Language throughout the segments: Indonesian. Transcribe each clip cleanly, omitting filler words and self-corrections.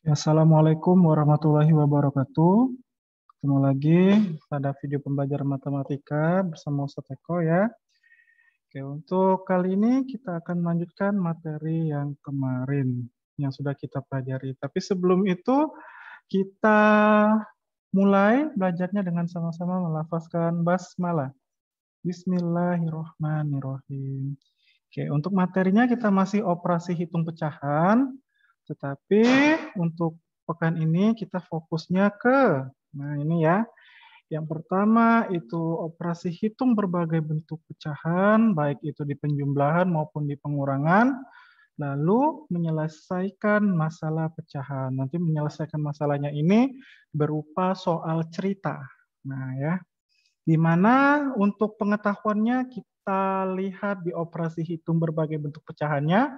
Assalamualaikum warahmatullahi wabarakatuh. Ketemu lagi pada video pembelajaran matematika bersama Ustadz Eko ya. Oke, untuk kali ini kita akan melanjutkan materi yang kemarin yang sudah kita pelajari. Tapi sebelum itu kita mulai belajarnya dengan sama-sama melafazkan basmalah. Bismillahirrohmanirrohim. Oke, untuk materinya kita masih operasi hitung pecahan, tetapi untuk pekan ini kita fokusnya ke, nah ini ya, yang pertama itu operasi hitung berbagai bentuk pecahan, baik itu di penjumlahan maupun di pengurangan, lalu menyelesaikan masalah pecahan. Nanti menyelesaikan masalahnya ini berupa soal cerita. Nah ya, di mana untuk pengetahuannya kita lihat di operasi hitung berbagai bentuk pecahannya,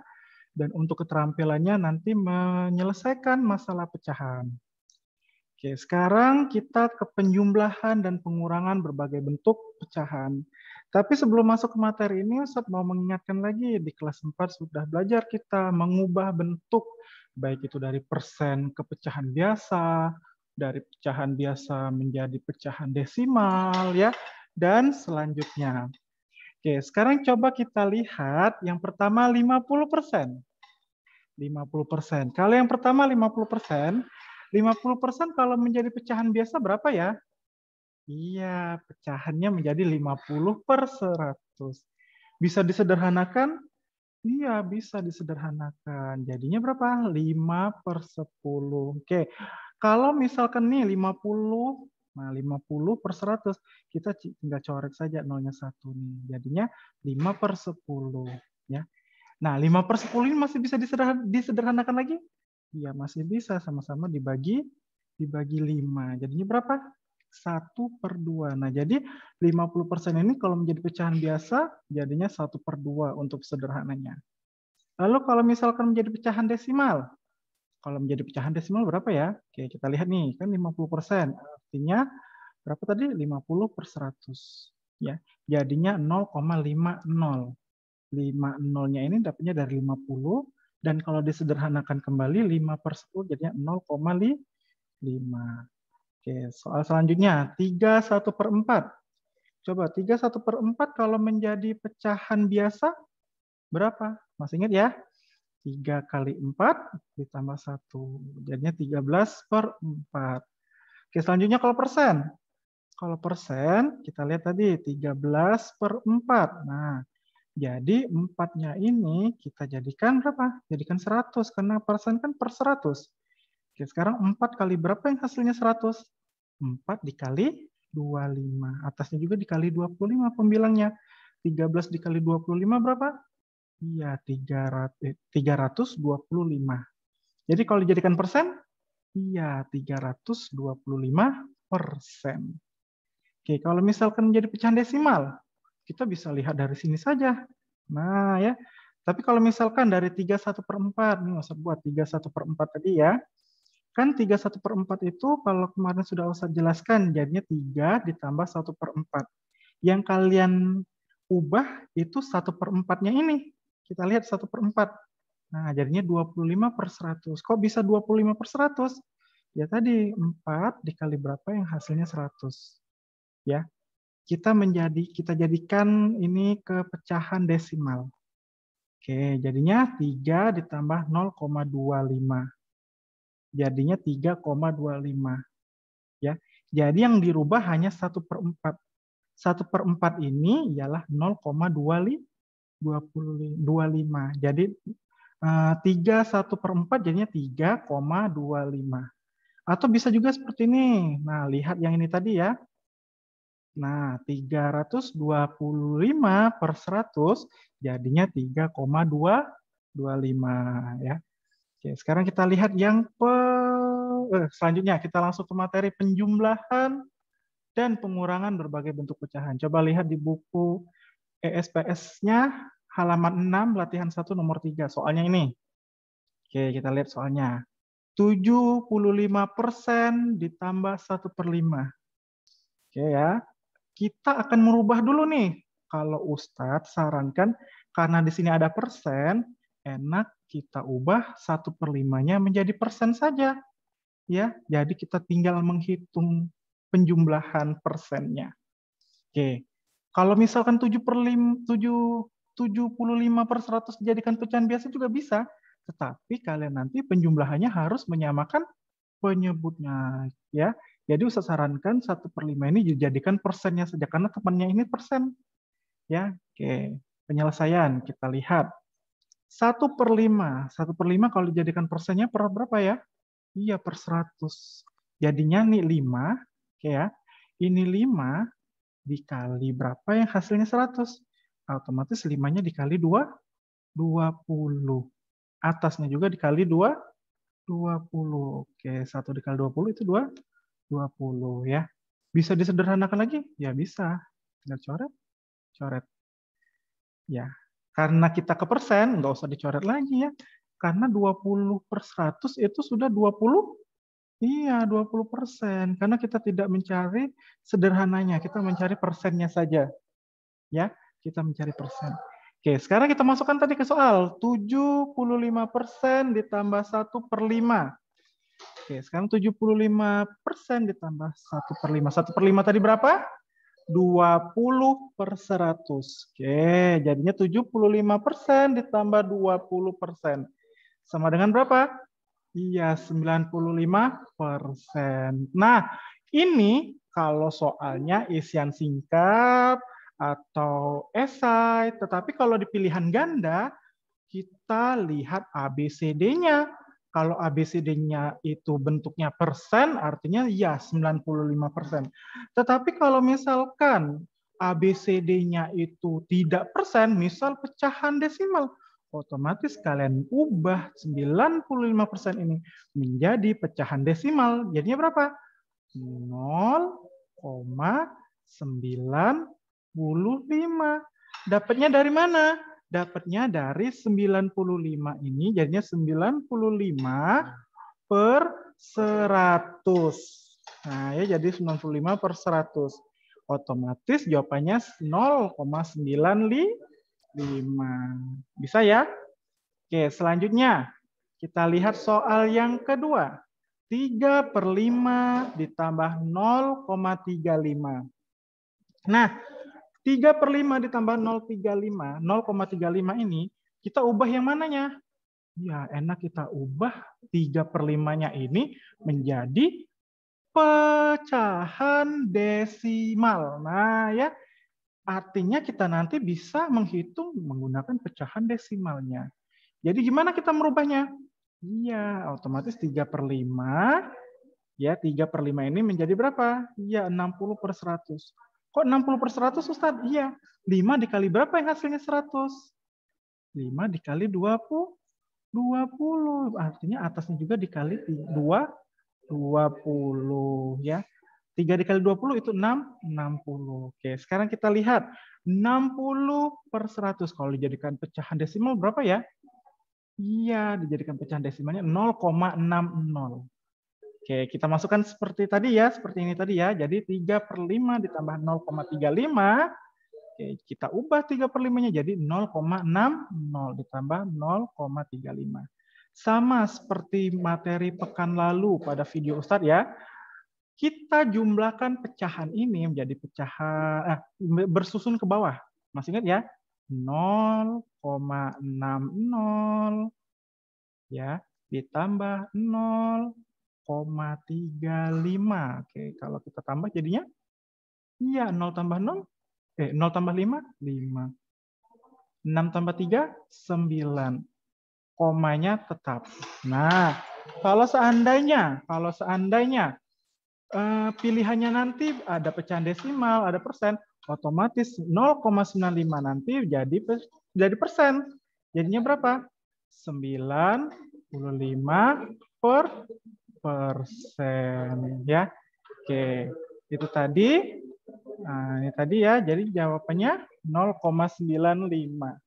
dan untuk keterampilannya nanti menyelesaikan masalah pecahan. Oke, sekarang kita ke penjumlahan dan pengurangan berbagai bentuk pecahan. Tapi sebelum masuk ke materi ini, Ustaz mau mengingatkan lagi, di kelas 4 sudah belajar kita mengubah bentuk, baik itu dari persen ke pecahan biasa, dari pecahan biasa menjadi pecahan desimal, ya, dan selanjutnya. Oke, sekarang coba kita lihat yang pertama 50%. 50%. Kalau yang pertama 50%, 50% kalau menjadi pecahan biasa berapa ya? Iya, pecahannya menjadi 50/100. Bisa disederhanakan? Iya, bisa disederhanakan. Jadinya berapa? 5/10. Oke, kalau misalkan nih 50, nah 50/100, kita tinggal coret saja nolnya 1 nih. Jadinya 5/10. Ya. Nah, 5/10 ini masih bisa disederhanakan lagi? Iya, masih bisa. Sama-sama dibagi 5. Jadinya berapa? 1/2. Nah, jadi 50% ini kalau menjadi pecahan biasa, jadinya 1/2 untuk sederhananya. Lalu kalau misalkan menjadi pecahan desimal, kalau menjadi pecahan desimal berapa ya? Oke, kita lihat nih, kan 50%. Artinya berapa tadi? 50/100. Ya, jadinya 0,50. 50-nya ini dapatnya dari 50, dan kalau disederhanakan kembali 5/10 jadinya 0,5. Oke, soal selanjutnya 3/1/4. Coba 3/1/4 kalau menjadi pecahan biasa berapa? Masih ingat ya? 3 kali 4 ditambah 1. Jadinya 13/4. Oke, selanjutnya kalau persen. Kalau persen, kita lihat tadi 13/4. Nah, jadi 4-nya ini kita jadikan berapa? Jadikan 100, karena persen kan per 100. Oke, sekarang 4 kali berapa yang hasilnya 100? 4 dikali 25. Atasnya juga dikali 25 pembilangnya. 13 dikali 25 berapa? Iya, 325. Jadi kalau dijadikan persen, iya 325%. Oke, kalau misalkan menjadi pecahan desimal, kita bisa lihat dari sini saja. Nah ya, tapi kalau misalkan dari 3/1/4, nih usah buat 3/1/4 tadi ya, kan 3/1/4 itu kalau kemarin sudah Ustaz jelaskan, jadinya 3 ditambah 1/4. Yang kalian ubah itu 1/4-nya ini. Kita lihat 1/4. Nah, jadinya 25/100. Kok bisa 25/100? Ya tadi, 4 dikali berapa yang hasilnya 100. Ya, kita jadikan ini ke pecahan desimal. Oke, jadinya 3 ditambah 0,25. Jadinya 3,25. Ya, jadi yang dirubah hanya 1/4. 1/4 ini ialah 0,25. Jadi 3/1/4 jadinya 3,25. Atau bisa juga seperti ini. Nah, lihat yang ini tadi ya. Nah, 325/100 jadinya 3,225 ya. Oke, sekarang kita lihat yang selanjutnya kita langsung ke materi penjumlahan dan pengurangan berbagai bentuk pecahan. Coba lihat di buku ESPS-nya halaman 6 latihan 1 nomor 3. Soalnya ini. Oke, kita lihat soalnya. 75% ditambah 1/5. Oke ya. Kita akan merubah dulu nih. Kalau Ustadz sarankan, karena di sini ada persen, enak kita ubah 1/5-nya menjadi persen saja. Ya, jadi kita tinggal menghitung penjumlahan persennya. Oke, kalau misalkan 75/100 dijadikan pecahan biasa juga bisa, tetapi kalian nanti penjumlahannya harus menyamakan penyebutnya, ya. Jadi saya sarankan 1/5 ini dijadikan persennya saja, karena temannya ini persen. Ya, oke. Penyelesaian, kita lihat. 1/5. 1/5 kalau dijadikan persennya per berapa ya? Iya, per 100. Jadinya nih 5, oke ya. Ini 5 dikali berapa yang hasilnya 100? Otomatis 5-nya dikali 2, 20. Atasnya juga dikali 2, 20. Oke, 1 dikali 20 itu 2, 20 ya. Bisa disederhanakan lagi? Ya bisa. Tinggal coret, coret. Ya, karena kita ke persen, nggak usah dicoret lagi ya. Karena 20/100 itu sudah 20, iya 20%. Karena kita tidak mencari sederhananya, kita mencari persennya saja. Ya, kita mencari persen. Oke, sekarang kita masukkan tadi ke soal. 75% ditambah 1/5. Oke, sekarang 75% ditambah 1/5. 1/5 tadi berapa? 20/100. Oke, jadinya 75% ditambah 20%. Sama dengan berapa? Iya, 95%. Nah, ini kalau soalnya isian singkat atau esai, tetapi kalau di pilihan ganda, kita lihat ABCD-nya. Kalau ABCD-nya itu bentuknya persen, artinya ya 95%. Tetapi kalau misalkan ABCD-nya itu tidak persen, misal pecahan desimal, otomatis kalian ubah 95% ini menjadi pecahan desimal. Jadinya berapa? 0,95. Dapatnya dari mana? Dapatnya dari 95 ini, jadinya 95/100. Nah, ya jadi 95/100. Otomatis jawabannya 0,95. Bisa ya? Oke, selanjutnya kita lihat soal yang kedua. 3/5 ditambah 0,35. Nah, 3/5 ditambah 0,35 ini, kita ubah yang mananya? Ya, enak kita ubah 3/5-nya ini menjadi pecahan desimal. Nah, ya, artinya kita nanti bisa menghitung menggunakan pecahan desimalnya. Jadi gimana kita merubahnya? Iya, otomatis 3/5. Ya, 3/5 ini menjadi berapa? Iya, 60/100. Kok 60/100, Ustaz? Iya, 5 dikali berapa yang hasilnya 100? 5 dikali 20, 20. Artinya atasnya juga dikali 2, 20. Ya. 3 dikali 20 itu 6, 60. Oke, sekarang kita lihat. 60/100. Kalau dijadikan pecahan desimal berapa ya? Iya, dijadikan pecahan desimalnya 0,60. Oke, kita masukkan seperti tadi ya, seperti ini tadi ya. Jadi 3/5 ditambah 0,35. Oke, kita ubah 3/5-nya jadi 0,60 ditambah 0,35. Sama seperti materi pekan lalu pada video Ustadz ya. Kita jumlahkan pecahan ini menjadi pecahan bersusun ke bawah. Masih ingat ya? 0,60 ya, ditambah 0,35. Oke, kalau kita tambah jadinya iya 0 tambah 0, 0 tambah 5, 5. 6 tambah 3, 9. Komanya tetap. Nah, kalau seandainya pilihannya nanti ada pecahan desimal, ada persen, otomatis 0,95 nanti jadi persen. Jadinya berapa? 95% ya. Oke, itu tadi. Nah, ini tadi ya. Jadi jawabannya 0,95.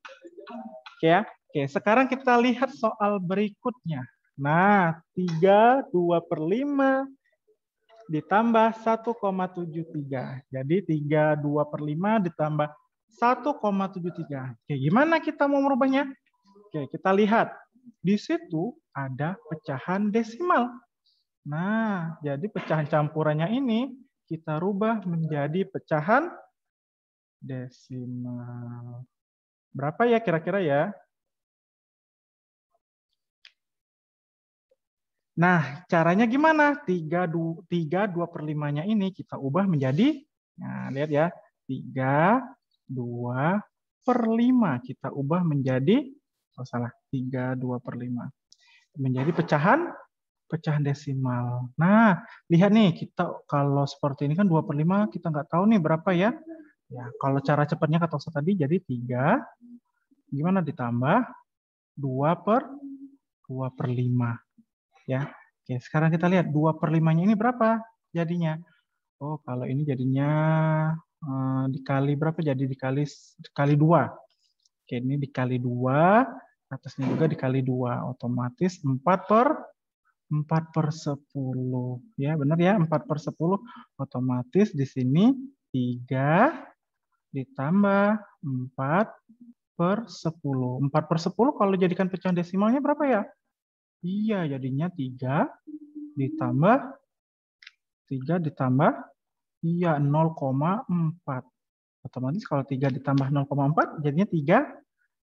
Oke ya. Oke, sekarang kita lihat soal berikutnya. Nah, 3/2/5 ditambah 1,73. Jadi 3/2/5 ditambah 1,73. Oke, gimana kita mau merubahnya? Oke, kita lihat. Di situ ada pecahan desimal. Nah, jadi pecahan campurannya ini kita rubah menjadi pecahan desimal. Berapa ya kira-kira ya? Nah, caranya gimana? 3/2/5-nya ini kita ubah menjadi, nah lihat ya, 3/2/5. Kita ubah menjadi, oh salah, 3/2/5. Menjadi pecahan desimal. Nah, lihat nih, kita kalau seperti ini kan 2/5, kita nggak tahu nih berapa ya. Ya, kalau cara cepatnya kata Ustaz tadi, jadi 3, gimana ditambah 2/5. Ya. Oke, sekarang kita lihat 2/5-nya ini berapa jadinya. Oh, kalau ini jadinya dikali berapa? Jadi dikali 2. Oke, ini dikali 2, atasnya juga dikali 2. Otomatis 4/10. Ya, benar ya, 4/10. Otomatis di sini 3 ditambah 4/10. 4/10 kalau jadikan pecahan desimalnya berapa ya? Iya, jadinya 3 ditambah iya 0,4. Otomatis kalau 3 ditambah 0,4 jadinya 3.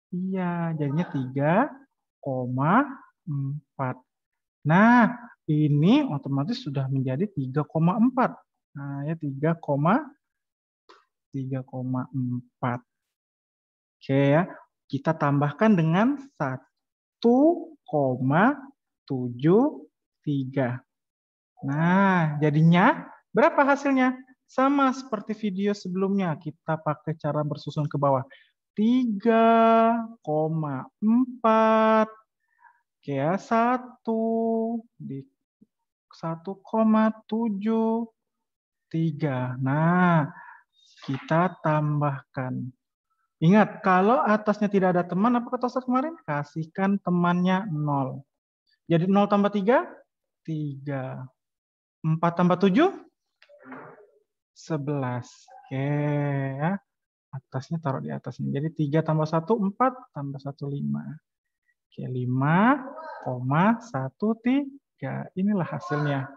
Iya, jadinya 3,4. Nah, ini otomatis sudah menjadi 3,4. Nah, ya 3,4. Oke ya. Kita tambahkan dengan 1,73. Nah, jadinya berapa hasilnya? Sama seperti video sebelumnya, kita pakai cara bersusun ke bawah. 3,4. Oke ya, 1,73. Nah, kita tambahkan. Ingat, kalau atasnya tidak ada teman, apa kata Ustaz kemarin? Kasihkan temannya 0. Jadi 0 tambah 3, 3. 4 tambah 7, 11. Oke ya. Atasnya taruh di atasnya. Jadi 3 tambah 1, 4 tambah 1, 5. Oke, 5,13. Inilah hasilnya.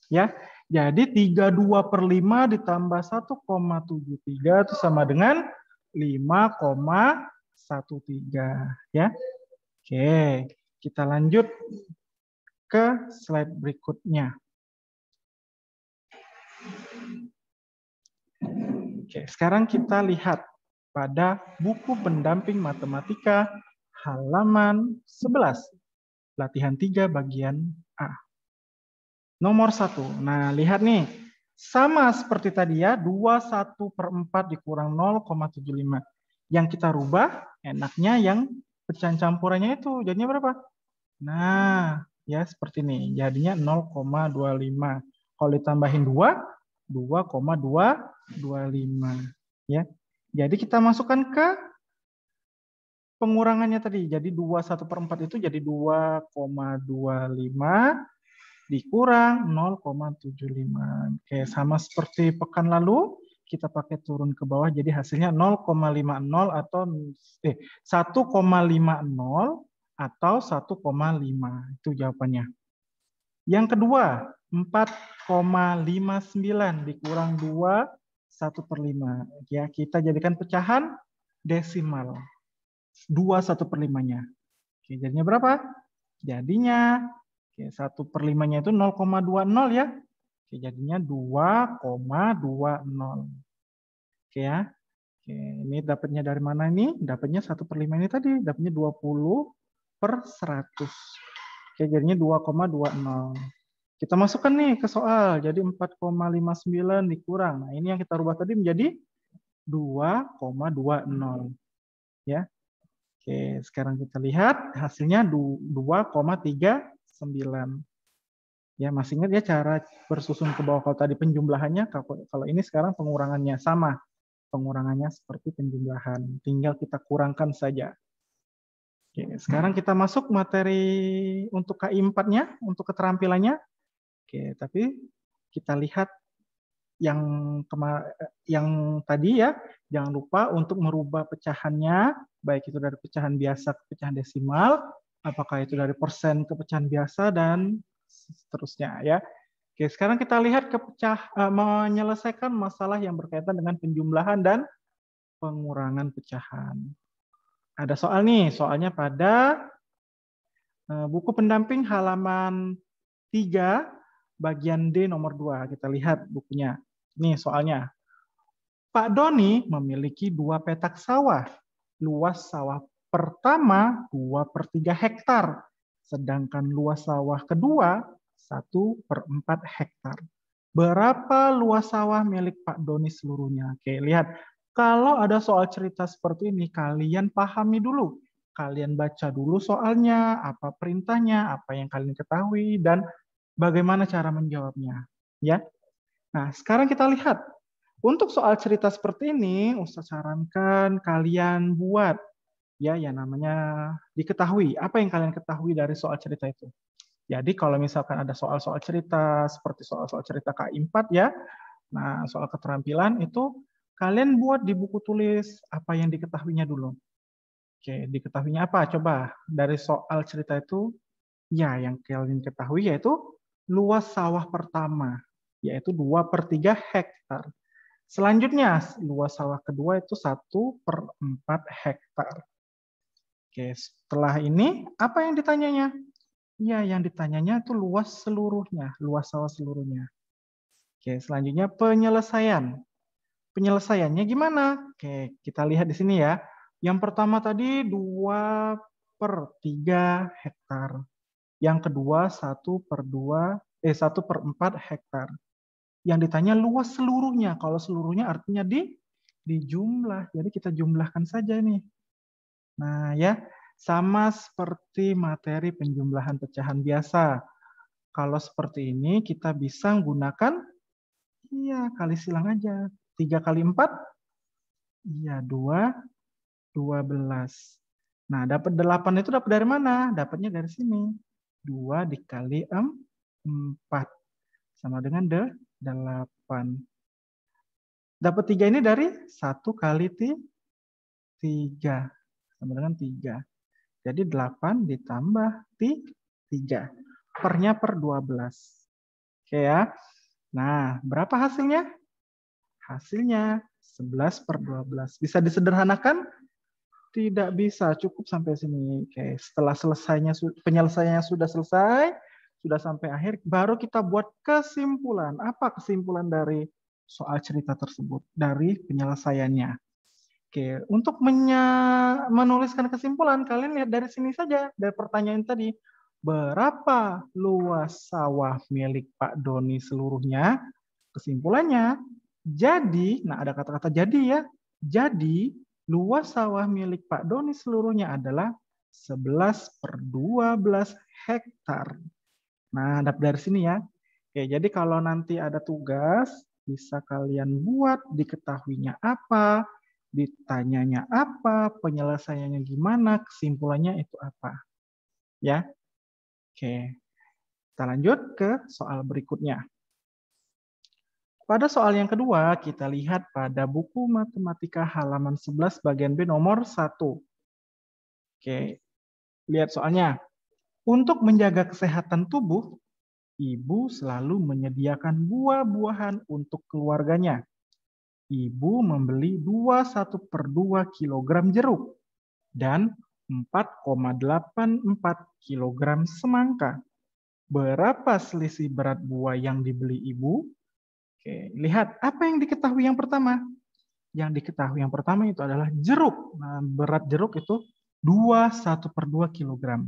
Ya. Jadi 3/2/5 ditambah 1,73 itu sama dengan 5,13. Ya. Oke, kita lanjut ke slide berikutnya. Oke, sekarang kita lihat pada buku pendamping matematika halaman 11. Latihan 3 bagian A. Nomor 1. Nah, lihat nih. Sama seperti tadi ya, 21/4 dikurang 0,75. Yang kita rubah, enaknya yang pecahan campurannya itu. Jadinya berapa? Nah, ya seperti ini. Jadinya 0,25. Kalau ditambahin 2, 2,225. Ya. Jadi kita masukkan ke pengurangannya tadi. Jadi 21/4 itu jadi 2,25 dikurang 0,75. Oke, sama seperti pekan lalu, kita pakai turun ke bawah, jadi hasilnya 0,50 atau 1,50 atau 1,5. Itu jawabannya. Yang kedua, 4,59 dikurang 2, 1/5. Ya, kita jadikan pecahan desimal. 2/1/5-nya. Oke, jadinya berapa? Jadinya 1/5-nya itu 0,20 ya. Oke, jadinya 2,20. Oke ya. Oke, ini dapatnya dari mana ini? Dapatnya 1/5 ini tadi, dapatnya 20/100. Oke, jadinya 2,20. Kita masukkan nih ke soal. Jadi 4,59 dikurang. Nah, ini yang kita rubah tadi menjadi 2,20. Ya. Oke, sekarang kita lihat hasilnya 2,39. Ya, masih ingat ya cara bersusun ke bawah. Kalau tadi penjumlahannya, kalau ini sekarang pengurangannya sama. Pengurangannya seperti penjumlahan. Tinggal kita kurangkan saja. Oke, sekarang kita masuk materi untuk KI 4-nya, untuk keterampilannya. Oke, tapi kita lihat yang yang tadi ya, jangan lupa untuk merubah pecahannya, baik itu dari pecahan biasa ke pecahan desimal, apakah itu dari persen ke pecahan biasa, dan seterusnya ya. Oke, sekarang kita lihat menyelesaikan masalah yang berkaitan dengan penjumlahan dan pengurangan pecahan. Ada soal nih, soalnya pada buku pendamping halaman 3, bagian D nomor 2. Kita lihat bukunya. Nih soalnya. Pak Doni memiliki 2 petak sawah. Luas sawah pertama 2/3 hektar. Sedangkan luas sawah kedua 1/4 hektar. Berapa luas sawah milik Pak Doni seluruhnya? Oke, lihat. Kalau ada soal cerita seperti ini, kalian pahami dulu. Kalian baca dulu soalnya, apa perintahnya, apa yang kalian ketahui, dan bagaimana cara menjawabnya. Ya. Nah, sekarang kita lihat. Untuk soal cerita seperti ini, Ustaz sarankan kalian buat ya yang namanya diketahui. Apa yang kalian ketahui dari soal cerita itu? Jadi kalau misalkan ada soal-soal cerita seperti soal-soal cerita KI4 ya, nah soal keterampilan itu kalian buat di buku tulis apa yang diketahuinya dulu. Oke, diketahuinya apa? Coba dari soal cerita itu, ya yang kalian ketahui yaitu luas sawah pertama, yaitu 2/3 hektar. Selanjutnya, luas sawah kedua itu 1/4 hektar. Oke, setelah ini apa yang ditanyanya? Ya, yang ditanyanya itu luas seluruhnya, luas sawah seluruhnya. Oke, selanjutnya penyelesaian. Penyelesaiannya gimana? Oke, kita lihat di sini ya. Yang pertama tadi 2/3 hektar. Yang kedua 1/4 hektar. Yang ditanya luas seluruhnya. Kalau seluruhnya artinya dijumlah. Jadi kita jumlahkan saja nih. Nah ya, sama seperti materi penjumlahan pecahan biasa. Kalau seperti ini kita bisa menggunakan, iya kali silang aja. 3 kali 4, iya 12. Nah dapat 8 itu dapat dari mana? Dapatnya dari sini. 2 dikali 4. Sama dengan 8. Dapat 3 ini dari 1 kali 3. Sama dengan 3. Jadi 8 ditambah 3. Pernya per 12. Oke ya. Nah, berapa hasilnya? Hasilnya 11/12. Bisa disederhanakan? Tidak bisa, cukup sampai sini. Oke, setelah penyelesaiannya sudah selesai, sudah sampai akhir, baru kita buat kesimpulan. Apa kesimpulan dari soal cerita tersebut? Dari penyelesaiannya. Oke, untuk menuliskan kesimpulan, kalian lihat dari sini saja, dari pertanyaan tadi. Berapa luas sawah milik Pak Doni seluruhnya? Kesimpulannya, jadi, nah ada kata-kata jadi ya, jadi luas sawah milik Pak Doni seluruhnya adalah 11/12 hektar. Nah, dapat dari sini ya. Oke, jadi kalau nanti ada tugas, bisa kalian buat diketahuinya apa, ditanyanya apa, penyelesaiannya gimana, kesimpulannya itu apa. Ya. Oke. Kita lanjut ke soal berikutnya. Pada soal yang kedua, kita lihat pada buku matematika halaman 11 bagian B nomor 1. Oke. Lihat soalnya. Untuk menjaga kesehatan tubuh, ibu selalu menyediakan buah-buahan untuk keluarganya. Ibu membeli 21/2 kg jeruk dan 4,84 kg semangka. Berapa selisih berat buah yang dibeli ibu? Oke, lihat apa yang diketahui yang pertama. Yang diketahui yang pertama itu adalah jeruk. Nah, berat jeruk itu 21/2 kg.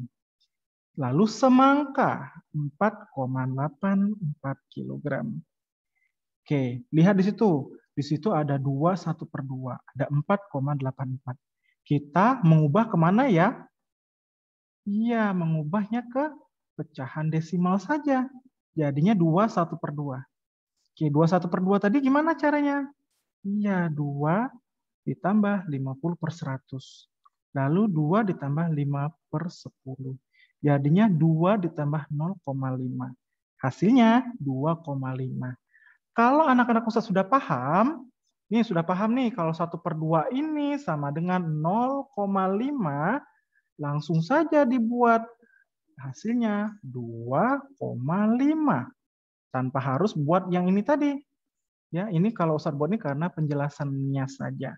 Lalu semangka 4,84 kg. Oke, lihat di situ. Di situ ada 21/2, ada 4,84. Kita mengubah kemana ya? Iya, mengubahnya ke pecahan desimal saja. Jadinya 21/2. Oke, 21/2 tadi gimana caranya? Iya, 2 ditambah 50/100. Lalu 2 ditambah 5/10. Jadinya 2 ditambah 0,5. Hasilnya 2,5. Kalau anak-anak Ustadz sudah paham, nih kalau 1/2 ini sama dengan 0,5, langsung saja dibuat hasilnya 2,5. Tanpa harus buat yang ini tadi. Ya, ini kalau Ustadz buat ini karena penjelasannya saja.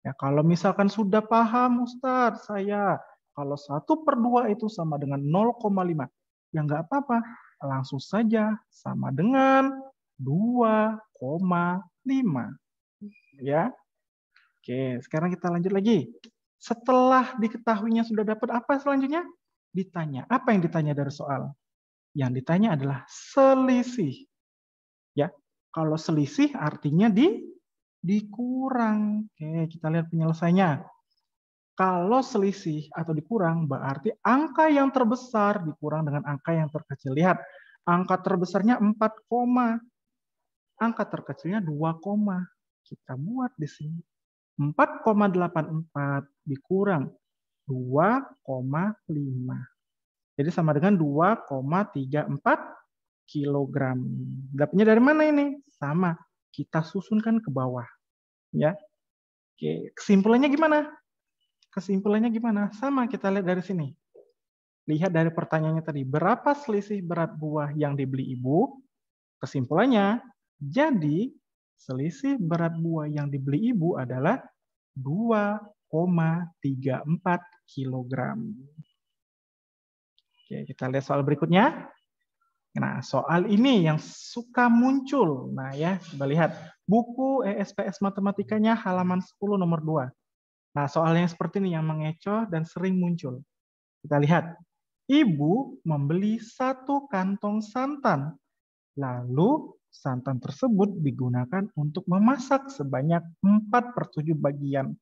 Ya, kalau misalkan sudah paham Ustadz, saya kalau 1/2 itu sama dengan 0,5, ya nggak apa-apa, langsung saja sama dengan 2,5. Ya, oke, sekarang kita lanjut lagi. Setelah diketahuinya sudah dapat apa selanjutnya? Ditanya. Apa yang ditanya dari soal? Yang ditanya adalah selisih. Ya, kalau selisih artinya dikurang. Oke, kita lihat penyelesaiannya. Kalau selisih atau dikurang, berarti angka yang terbesar dikurang dengan angka yang terkecil. Lihat, angka terbesarnya 4, angka terkecilnya 2, kita buat di sini. 4,84 dikurang 2,5. Jadi sama dengan 2,34 kilogram. Dapatnya dari mana ini? Sama, kita susunkan ke bawah. Ya. Oke, kesimpulannya gimana? Kesimpulannya gimana? Sama, kita lihat dari sini. Lihat dari pertanyaannya tadi, berapa selisih berat buah yang dibeli ibu? Kesimpulannya, jadi selisih berat buah yang dibeli ibu adalah 2,34 kilogram. Oke, kita lihat soal berikutnya. Nah, soal ini yang suka muncul. Nah, ya, coba lihat. Buku ESPS Matematikanya halaman 10 nomor 2. Nah, soal yang seperti ini yang mengecoh dan sering muncul. Kita lihat. Ibu membeli 1 kantong santan. Lalu, santan tersebut digunakan untuk memasak sebanyak 4/7 bagian.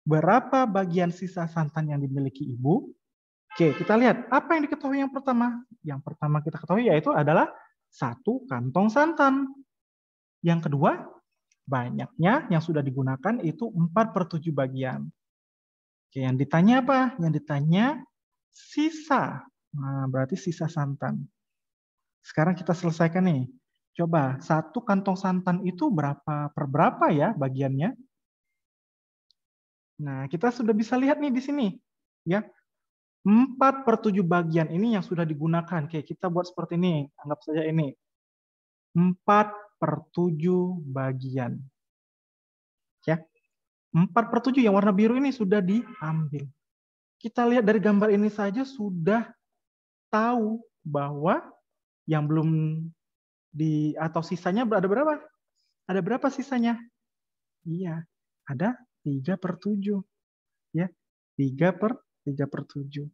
Berapa bagian sisa santan yang dimiliki ibu? Oke, kita lihat. Apa yang diketahui yang pertama? Yang pertama kita ketahui yaitu adalah 1 kantong santan. Yang kedua, banyaknya yang sudah digunakan itu 4/7 bagian. Oke, yang ditanya apa? Yang ditanya sisa. Nah, berarti sisa santan. Sekarang kita selesaikan nih. Coba, 1 kantong santan itu berapa per berapa ya bagiannya? Nah, kita sudah bisa lihat nih di sini. Ya, 4/7 bagian ini yang sudah digunakan. Oke, kita buat seperti ini. Anggap saja ini. 4/7 bagian. Ya, 4/7 yang warna biru ini sudah diambil. Kita lihat dari gambar ini saja sudah tahu bahwa yang belum atau sisanya ada berapa? Ada berapa sisanya? Iya, ada 3/7. Ya, 3/7.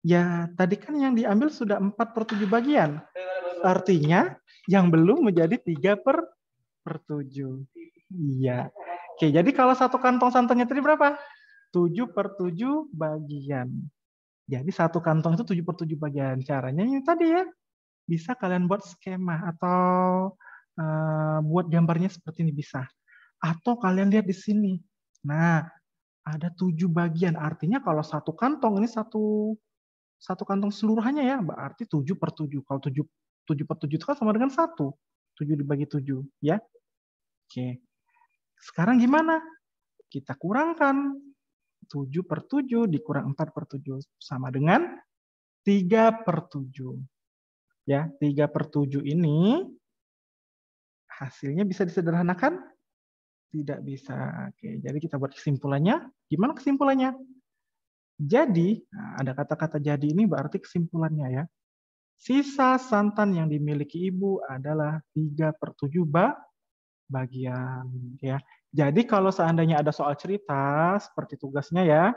Ya, tadi kan yang diambil sudah 4/7 bagian. Artinya yang belum menjadi 3/7. Iya. Oke, jadi kalau 1 kantong santannya tadi berapa? 7/7 bagian. Jadi 1 kantong itu 7/7 bagian. Caranya ini tadi ya. Bisa kalian buat skema atau buat gambarnya seperti ini bisa. Atau kalian lihat di sini. Nah, ada 7 bagian. Artinya kalau 1 kantong ini satu kantong seluruhannya ya, berarti 7/7. Kalau 7/7 itu kan sama dengan 1. 7 dibagi 7, ya. Oke. Sekarang gimana? Kita kurangkan. 7/7 dikurang 4/7 sama dengan 3/7. Ya, 3/7 ini hasilnya bisa disederhanakan? Tidak bisa. Oke, jadi kita buat kesimpulannya. Gimana kesimpulannya? Jadi, ada kata-kata jadi ini berarti kesimpulannya ya. Sisa santan yang dimiliki ibu adalah 3/7 bagian. Ya. Jadi kalau seandainya ada soal cerita, seperti tugasnya ya,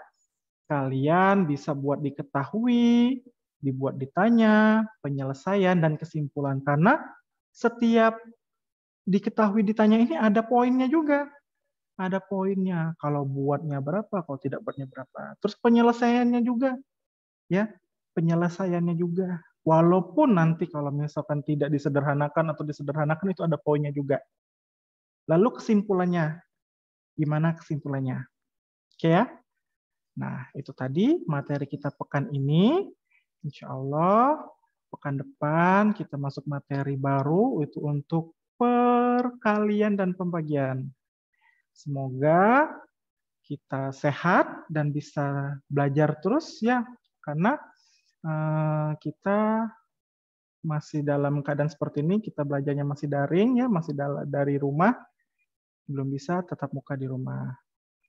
kalian bisa buat diketahui, dibuat ditanya, penyelesaian, dan kesimpulan. Karena setiap diketahui ditanya ini ada poinnya juga. Ada poinnya. Kalau buatnya berapa, kalau tidak buatnya berapa. Terus penyelesaiannya juga. Ya, penyelesaiannya juga. Walaupun nanti kalau misalkan tidak disederhanakan atau disederhanakan itu ada poinnya juga. Lalu kesimpulannya. Gimana kesimpulannya? Oke ya? Nah, itu tadi materi kita pekan ini. Insya Allah pekan depan kita masuk materi baru itu untuk perkalian dan pembagian. Semoga kita sehat dan bisa belajar terus ya, karena kita masih dalam keadaan seperti ini, kita belajarnya masih daring ya, masih dari rumah, belum bisa tetap muka di rumah.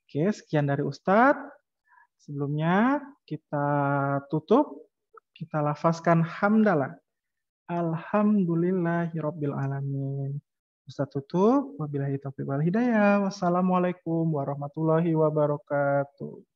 Oke, sekian dari Ustadz. Sebelumnya kita tutup, kita lafazkan hamdalah. Alhamdulillahirabbil alamin. Ustadz tutup, wabillahi taufiq wal hidayah. Wassalamualaikum warahmatullahi wabarakatuh.